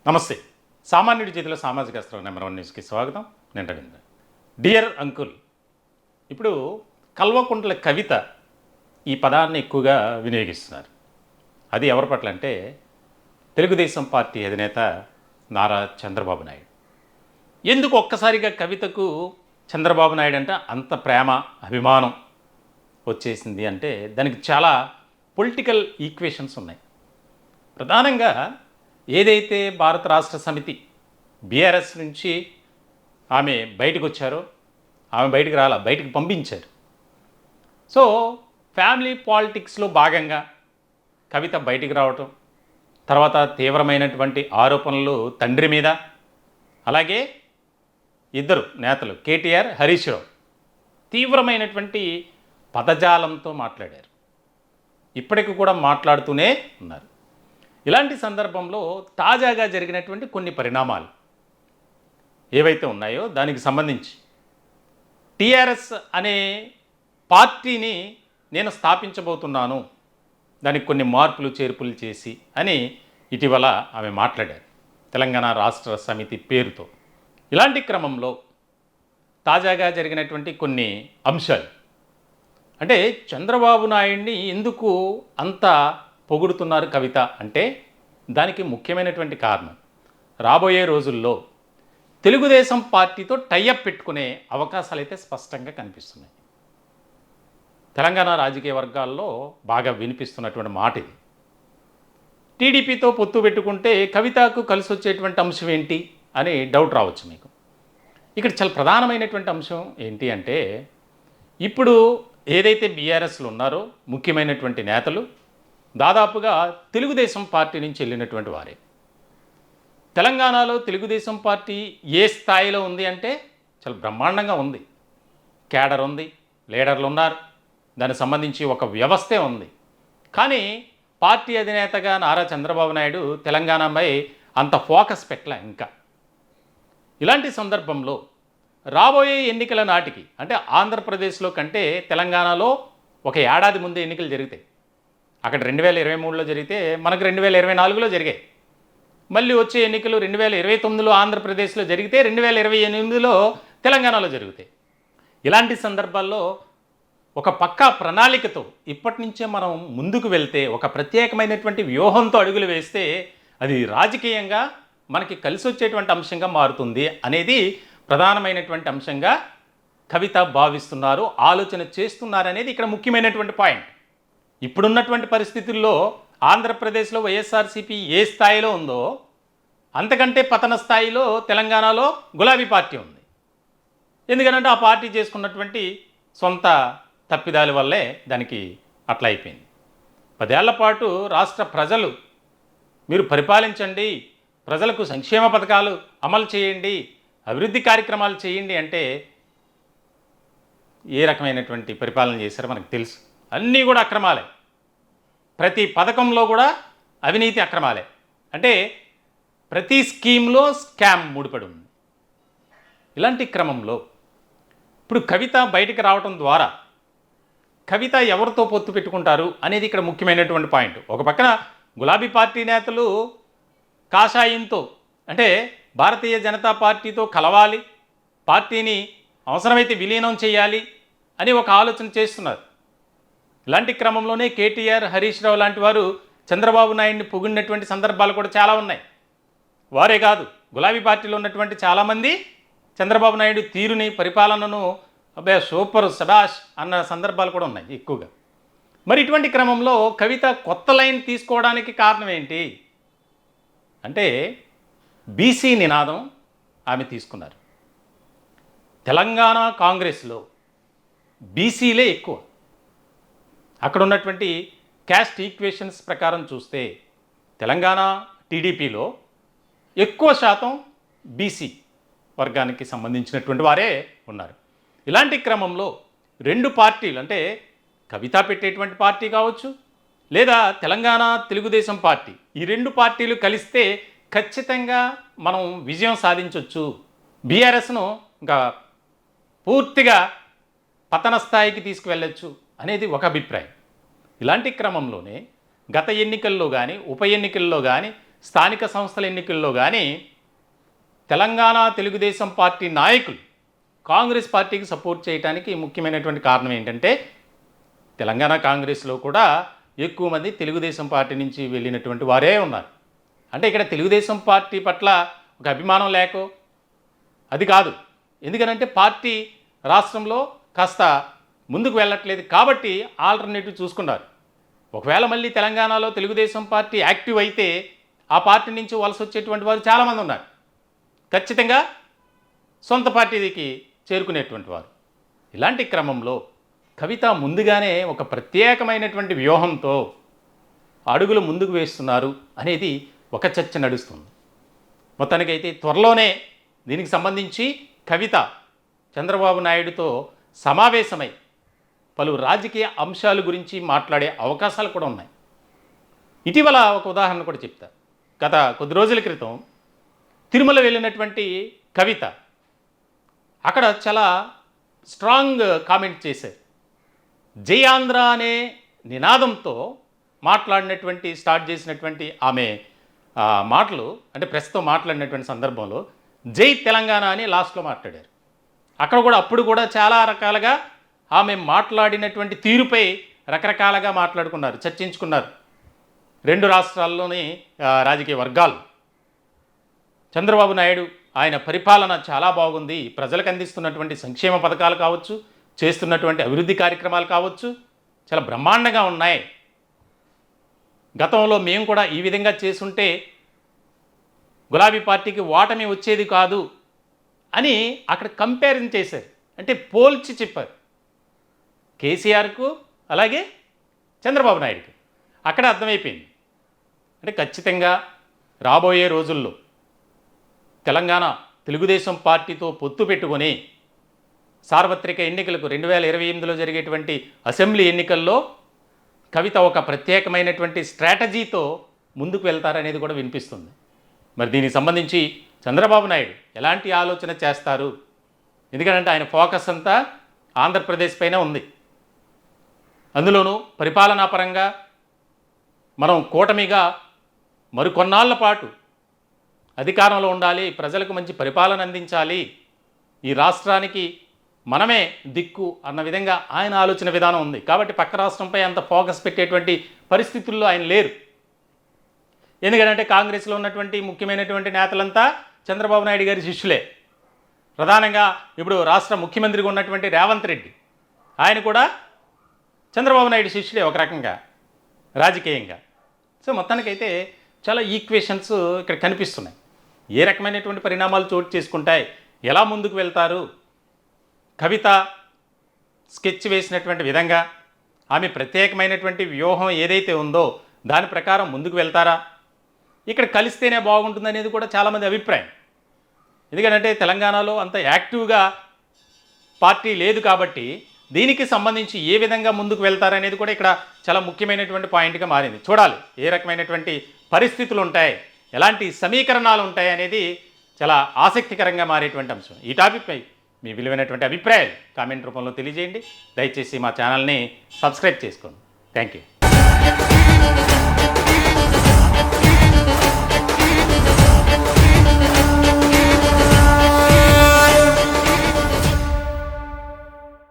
నమస్తే. సామాన్యుడి చేతిలో సామాజిక అస్త్రం నెంబర్ 1 న్యూస్కి స్వాగతం. నేను రవీంద్ర. డియర్ అంకుల్, ఇప్పుడు కల్వకుంట్ల కవిత ఈ పదాన్ని ఎక్కువగా వినియోగిస్తున్నారు. అది ఎవరి పట్ల అంటే తెలుగుదేశం పార్టీ అధినేత నారా చంద్రబాబు నాయుడు. ఎందుకు ఒక్కసారిగా కవితకు చంద్రబాబు నాయుడు అంటే అంత ప్రేమ అభిమానం వచ్చేసింది అంటే దానికి చాలా పొలిటికల్ ఈక్వేషన్స్ ఉన్నాయి. ప్రధానంగా ఏదైతే భారత రాష్ట్ర సమితి బీఆర్ఎస్ నుంచి ఆమె బయటకు వచ్చారో, ఆమె బయటకు బయటకు పంపించారు. సో ఫ్యామిలీ పాలిటిక్స్లో భాగంగా కవిత బయటికి రావటం, తర్వాత తీవ్రమైనటువంటి ఆరోపణలు తండ్రి మీద, అలాగే ఇద్దరు నేతలు కేటీఆర్, హరీష్ రావు తీవ్రమైనటువంటి పదజాలంతో మాట్లాడారు. ఇప్పటికి కూడా మాట్లాడుతూనే ఉన్నారు. ఇలాంటి సందర్భంలో తాజాగా జరిగినటువంటి కొన్ని పరిణామాలు ఏవైతే ఉన్నాయో దానికి సంబంధించి టీఆర్ఎస్ అనే పార్టీని నేను స్థాపించబోతున్నాను, దానికి కొన్ని మార్పులు చేర్పులు చేసి అని ఇటీవల ఆమె మాట్లాడారు తెలంగాణ రాష్ట్ర సమితి పేరుతో. ఇలాంటి క్రమంలో తాజాగా జరిగినటువంటి కొన్ని అంశాలు అంటే చంద్రబాబు నాయుడిని ఎందుకు అంత పొగుడుతున్నారు కవిత అంటే దానికి ముఖ్యమైనటువంటి కారణం రాబోయే రోజుల్లో తెలుగుదేశం పార్టీతో టైఅప్ పెట్టుకునే అవకాశాలు అయితే స్పష్టంగా కనిపిస్తున్నాయి. తెలంగాణ రాజకీయ వర్గాల్లో బాగా వినిపిస్తున్నటువంటి మాట ఇది. టీడీపీతో పొత్తు పెట్టుకుంటే కవితకు కలిసి వచ్చేటువంటి అంశం ఏంటి అని డౌట్ రావచ్చు మీకు. ఇక్కడ చాలా ప్రధానమైనటువంటి అంశం ఏంటి అంటే ఇప్పుడు ఏదైతే బీఆర్ఎస్లు ఉన్నారో ముఖ్యమైనటువంటి నేతలు దాదాపుగా తెలుగుదేశం పార్టీ నుంచి వెళ్ళినటువంటి వారే. తెలంగాణలో తెలుగుదేశం పార్టీ ఏ స్థాయిలో ఉంది అంటే చాలా బ్రహ్మాండంగా ఉంది. క్యాడర్ ఉంది, లీడర్లు ఉన్నారు, దానికి సంబంధించి ఒక వ్యవస్థే ఉంది. కానీ పార్టీ అధినేతగా నారా చంద్రబాబు నాయుడు తెలంగాణపై అంత ఫోకస్ పెట్టలే ఇంకా. ఇలాంటి సందర్భంలో రాబోయే ఎన్నికల నాటికి అంటే ఆంధ్రప్రదేశ్లో కంటే తెలంగాణలో ఒక ఏడాది ముందే ఎన్నికలు జరుగుతాయి. అక్కడ 2023లో జరిగితే మనకు 2024లో జరిగాయి. మళ్ళీ వచ్చే ఎన్నికలు 2029లో ఆంధ్రప్రదేశ్లో జరిగితే 2028లో తెలంగాణలో జరుగుతాయి. ఇలాంటి సందర్భాల్లో ఒక పక్కా ప్రణాళికతో ఇప్పటి నుంచే మనం ముందుకు వెళ్తే, ఒక ప్రత్యేకమైనటువంటి వ్యూహంతో అడుగులు వేస్తే అది రాజకీయంగా మనకి కలిసి వచ్చేటువంటి అంశంగా మారుతుంది అనేది ప్రధానమైనటువంటి అంశంగా కవిత భావిస్తున్నారు, ఆలోచన చేస్తున్నారనేది ఇక్కడ ముఖ్యమైనటువంటి పాయింట్. ఇప్పుడున్నటువంటి పరిస్థితుల్లో ఆంధ్రప్రదేశ్లో వైఎస్ఆర్సీపీ ఏ స్థాయిలో ఉందో అంతకంటే పతన స్థాయిలో తెలంగాణలో గులాబీ పార్టీ ఉంది. ఎందుకంటే ఆ పార్టీ చేసుకున్నటువంటి సొంత తప్పిదాల వల్లే దానికి అట్లా అయిపోయింది. 10 ఏళ్ల పాటు రాష్ట్ర ప్రజలు మీరు పరిపాలించండి, ప్రజలకు సంక్షేమ పథకాలు అమలు చేయండి, అభివృద్ధి కార్యక్రమాలు చేయండి అంటే ఏ రకమైనటువంటి పరిపాలన చేశారో మనకు తెలుసు. అన్నీ కూడా అక్రమాలే, ప్రతి పథకంలో కూడా అవినీతి అక్రమాలే. అంటే ప్రతి స్కీమ్లో స్కామ్ ముడిపడి ఉంది. ఇలాంటి క్రమంలో ఇప్పుడు కవిత బయటికి రావడం ద్వారా కవిత ఎవరితో పొత్తు పెట్టుకుంటారు అనేది ఇక్కడ ముఖ్యమైనటువంటి పాయింట్. ఒక పక్కన గులాబీ పార్టీ నేతలు కాషాయంతో అంటే భారతీయ జనతా పార్టీతో కలవాలి, పార్టీని అవసరమైతే విలీనం చేయాలి అని ఒక ఆలోచన చేస్తున్నారు. ఇలాంటి క్రమంలోనే కేటీఆర్, హరీష్ రావు లాంటి వారు చంద్రబాబు నాయుడిని పొగిడినటువంటి సందర్భాలు కూడా చాలా ఉన్నాయి. వారే కాదు, గులాబీ పార్టీలో ఉన్నటువంటి చాలామంది చంద్రబాబు నాయుడు తీరుని, పరిపాలనను అబ్బే సూపర్ సబాష్ అన్న సందర్భాలు కూడా ఉన్నాయి ఎక్కువగా. మరి ఇటువంటి క్రమంలో కవిత కొత్త లైన్ తీసుకోవడానికి కారణం ఏంటి అంటే బీసీ నినాదం ఆమె తీసుకున్నారు. తెలంగాణ కాంగ్రెస్లో బీసీలే ఎక్కువ. అక్కడ ఉన్నటువంటి క్యాస్ట్ ఈక్వేషన్స్ ప్రకారం చూస్తే తెలంగాణ టీడీపీలో ఎక్కువ శాతం బీసీ వర్గానికి సంబంధించినటువంటి వారే ఉన్నారు. ఇలాంటి క్రమంలో రెండు పార్టీలు అంటే కవిత పెట్టేటువంటి పార్టీ కావచ్చు, లేదా తెలంగాణ తెలుగుదేశం పార్టీ, ఈ రెండు పార్టీలు కలిస్తే ఖచ్చితంగా మనం విజయం సాధించవచ్చు, బీఆర్ఎస్ను ఇంకా పూర్తిగా పతన స్థాయికి తీసుకువెళ్ళచ్చు అనేది ఒక అభిప్రాయం. ఇలాంటి క్రమంలోనే గత ఎన్నికల్లో కానీ ఉప ఎన్నికల్లో కానీ స్థానిక సంస్థల ఎన్నికల్లో కానీ తెలంగాణ తెలుగుదేశం పార్టీ నాయకులు కాంగ్రెస్ పార్టీకి సపోర్ట్ చేయడానికి ముఖ్యమైనటువంటి కారణం ఏంటంటే తెలంగాణ కాంగ్రెస్లో కూడా ఎక్కువ మంది తెలుగుదేశం పార్టీ నుంచి వెళ్ళినటువంటి వారే ఉన్నారు. అంటే ఇక్కడ తెలుగుదేశం పార్టీ పట్ల ఒక అభిమానం లేకో అది కాదు. ఎందుకనంటే పార్టీ రాష్ట్రంలో కాస్త ముందుకు వెళ్ళట్లేదు కాబట్టి ఆల్టర్నేటివ్ చూసుకున్నారు. ఒకవేళ మళ్ళీ తెలంగాణలో తెలుగుదేశం పార్టీ యాక్టివ్ అయితే ఆ పార్టీ నుంచి వలస వచ్చేటువంటి వారు చాలామంది ఉన్నారు. ఖచ్చితంగా సొంత పార్టీకి చేరుకునేటువంటి వారు. ఇలాంటి క్రమంలో కవిత ముందుగానే ఒక ప్రత్యేకమైనటువంటి వ్యూహంతో అడుగులు ముందుకు వేస్తున్నారు అనేది ఒక చర్చ నడుస్తుంది. మొత్తానికైతే త్వరలోనే దీనికి సంబంధించి కవిత చంద్రబాబు నాయుడుతో సమావేశమై పలు రాజకీయ అంశాల గురించి మాట్లాడే అవకాశాలు కూడా ఉన్నాయి. ఇటీవల ఒక ఉదాహరణ కూడా చెప్తా. గత కొద్ది రోజుల క్రితం తిరుమల వెళ్ళినటువంటి కవిత అక్కడ చాలా స్ట్రాంగ్ కామెంట్ చేశారు. జై ఆంధ్ర అనే నినాదంతో స్టార్ట్ చేసినటువంటి ఆమె మాటలు అంటే ప్రెస్తో మాట్లాడినటువంటి సందర్భంలో జై తెలంగాణ అని లాస్ట్లో మాట్లాడారు. అప్పుడు కూడా చాలా రకాలుగా ఆమె మాట్లాడినటువంటి తీరుపై రకరకాలుగా మాట్లాడుకున్నారు, చర్చించుకున్నారు రెండు రాష్ట్రాల్లోని రాజకీయ వర్గాలు. చంద్రబాబు నాయుడు ఆయన పరిపాలన చాలా బాగుంది, ప్రజలకు అందిస్తున్నటువంటి సంక్షేమ పథకాలు కావచ్చు, చేస్తున్నటువంటి అభివృద్ధి కార్యక్రమాలు కావచ్చు చాలా బ్రహ్మాండంగా ఉన్నాయి. గతంలో మేము కూడా ఈ విధంగా చేసుంటే గులాబీ పార్టీకి ఓటమి వచ్చేది కాదు అని అక్కడ కంపారిజన్ చేశారు. అంటే పోల్చి చెప్పారు కేసీఆర్కు అలాగే చంద్రబాబు నాయుడుకి. అక్కడ అర్థమైపోయింది అంటే ఖచ్చితంగా రాబోయే రోజుల్లో తెలంగాణ తెలుగుదేశం పార్టీతో పొత్తు పెట్టుకొని సార్వత్రిక ఎన్నికలకు 2028లో జరిగేటువంటి అసెంబ్లీ ఎన్నికల్లో కవిత ఒక ప్రత్యేకమైనటువంటి స్ట్రాటజీతో ముందుకు వెళ్తారనేది కూడా వినిపిస్తుంది. మరి దీనికి సంబంధించి చంద్రబాబు నాయుడు ఎలాంటి ఆలోచన చేస్తారు? ఎందుకంటే ఆయన ఫోకస్ అంతా ఆంధ్రప్రదేశ్ పైన ఉంది. అందులోనూ పరిపాలనా పరంగా మనం కూటమిగా మరికొన్నాళ్ల పాటు అధికారంలో ఉండాలి, ప్రజలకు మంచి పరిపాలన అందించాలి, ఈ రాష్ట్రానికి మనమే దిక్కు అన్న విధంగా ఆయన ఆలోచన విధానం ఉంది. కాబట్టి పక్క రాష్ట్రంపై అంత ఫోకస్ పెట్టేటువంటి పరిస్థితుల్లో ఆయన లేరు. ఎందుకంటే కాంగ్రెస్లో ఉన్నటువంటి ముఖ్యమైనటువంటి నేతలంతా చంద్రబాబు నాయుడు గారి శిష్యులే. ప్రధానంగా ఇప్పుడు రాష్ట్ర ముఖ్యమంత్రిగా ఉన్నటువంటి రేవంత్ రెడ్డి ఆయన కూడా చంద్రబాబు నాయుడు శిష్యులే ఒక రకంగా రాజకీయంగా. సో మొత్తానికైతే చాలా ఈక్వేషన్స్ ఇక్కడ కనిపిస్తున్నాయి. ఏ రకమైనటువంటి పరిణామాలు చోటు చేసుకుంటాయి, ఎలా ముందుకు వెళ్తారు? కవిత స్కెచ్ వేసినటువంటి విధంగా ఆమె ప్రత్యేకమైనటువంటి వ్యూహం ఏదైతే ఉందో దాని ప్రకారం ముందుకు వెళ్తారా? ఇక్కడ కలిస్తేనే బాగుంటుందనేది కూడా చాలామంది అభిప్రాయం. ఎందుకంటే తెలంగాణలో అంత యాక్టివ్గా పార్టీ లేదు కాబట్టి దీనికి సంబంధించి ఏ విధంగా ముందుకు వెళ్తారనేది కూడా ఇక్కడ చాలా ముఖ్యమైనటువంటి పాయింట్గా మారింది. చూడాలి ఏ రకమైనటువంటి పరిస్థితులు ఉంటాయి, ఎలాంటి సమీకరణాలు ఉంటాయి అనేది చాలా ఆసక్తికరంగా మారేటువంటి అంశం. ఈ టాపిక్పై మీ విలువైనటువంటి అభిప్రాయాలు కామెంట్ రూపంలో తెలియజేయండి. దయచేసి మా ఛానల్ని సబ్స్క్రైబ్ చేసుకోండి. Thank you.